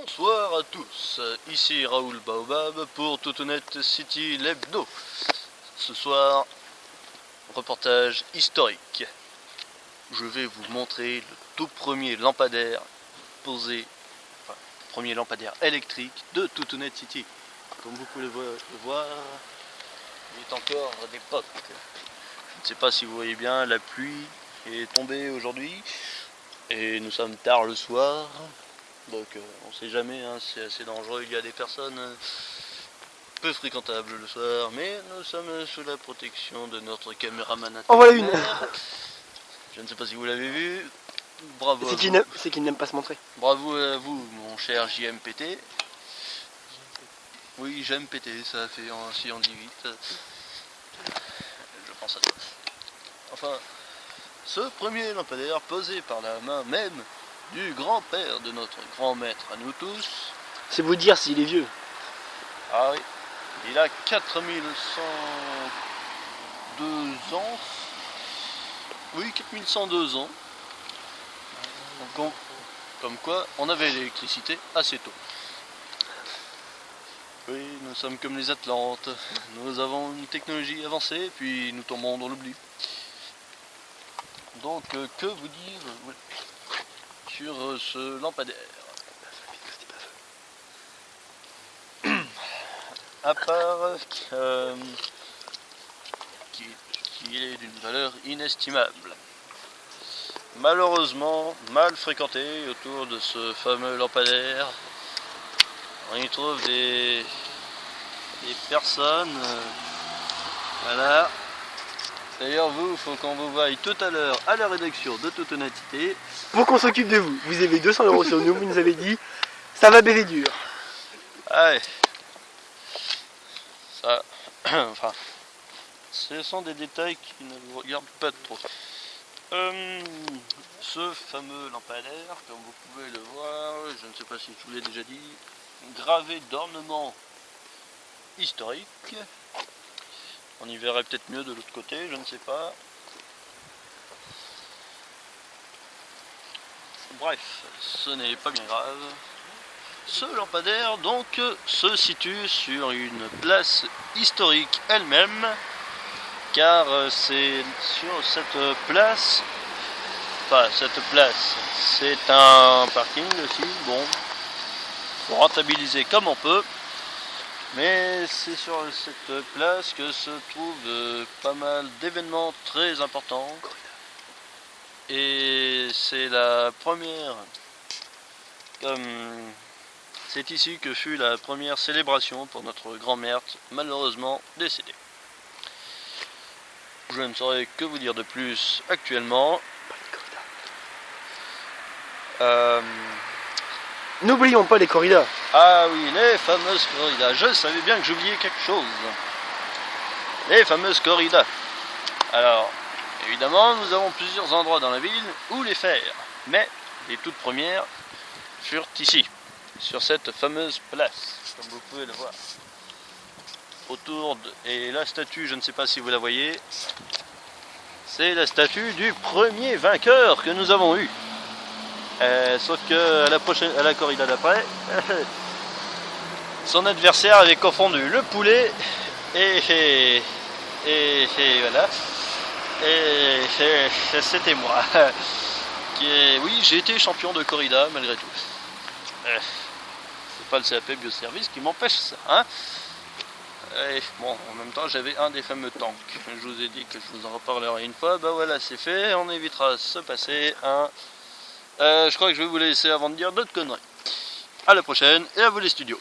Bonsoir à tous, ici Raoul Baobab pour Toutounette City l'hebdo. Ce soir, reportage historique. Je vais vous montrer le tout premier lampadaire posé, premier lampadaire électrique de Toutounette City. Comme vous pouvez le voir, il est encore d'époque. Je ne sais pas si vous voyez bien, la pluie est tombée aujourd'hui et nous sommes tard le soir. Donc on sait jamais, hein, c'est assez dangereux, il y a des personnes peu fréquentables le soir, mais nous sommes sous la protection de notre caméraman. En voilà une. Je ne sais pas si vous l'avez vu, bravo. C'est qu'il n'aime pas se montrer. Bravo à vous mon cher JMPT. Oui, j'aime péter, ça fait si on dit vite. Je pense à toi. Enfin, ce premier lampadaire posé par la main même du grand-père de notre grand maître à nous tous. C'est vous dire s'il est vieux. Ah oui, il a 4102 ans. Oui, 4102 ans. Donc, comme quoi, on avait l'électricité assez tôt. Oui, nous sommes comme les Atlantes. Nous avons une technologie avancée, puis nous tombons dans l'oubli. Donc, que vous dire sur ce lampadaire? À part qu'il est d'une valeur inestimable. Malheureusement, mal fréquenté autour de ce fameux lampadaire. On y trouve des personnes. Voilà. D'ailleurs, vous, il faut qu'on vous voie tout à l'heure à la rédaction de Toutounette City. Pour qu'on s'occupe de vous. Vous avez 200 € sur nous, vous nous avez dit, ça va baiser dur. Ouais. Ça, enfin, ce sont des détails qui ne vous regardent pas trop. Ce fameux lampadaire, comme vous pouvez le voir, je ne sais pas si je vous l'ai déjà dit, gravé d'ornements historiques. On y verrait peut-être mieux de l'autre côté, je ne sais pas. Bref, ce n'est pas bien grave. Ce lampadaire donc se situe sur une place historique elle-même, car c'est sur cette place, c'est un parking aussi, bon, faut rentabiliser comme on peut. Mais c'est sur cette place que se trouvent pas mal d'événements très importants. Et c'est la première, c'est ici que fut la première célébration pour notre grand-mère, malheureusement décédée. Je ne saurais que vous dire de plus actuellement. N'oublions pas les corridas. Ah oui, les fameuses corridas. Je savais bien que j'oubliais quelque chose. Les fameuses corridas. Alors, évidemment, nous avons plusieurs endroits dans la ville où les faire. Mais les toutes premières furent ici, sur cette fameuse place, comme vous pouvez le voir. Et la statue, je ne sais pas si vous la voyez, c'est la statue du premier vainqueur que nous avons eu. Sauf que à la corrida d'après, son adversaire avait confondu le poulet et voilà. Et c'était moi. Oui, j'ai été champion de corrida malgré tout. C'est pas le CAP Bioservice qui m'empêche ça, hein. Et bon, en même temps, j'avais un des fameux tanks. Je vous ai dit que je vous en reparlerai une fois. Bah voilà, c'est fait. On évitera de se passer un. Je crois que je vais vous laisser avant de dire d'autres conneries. À la prochaine et à vous les studios.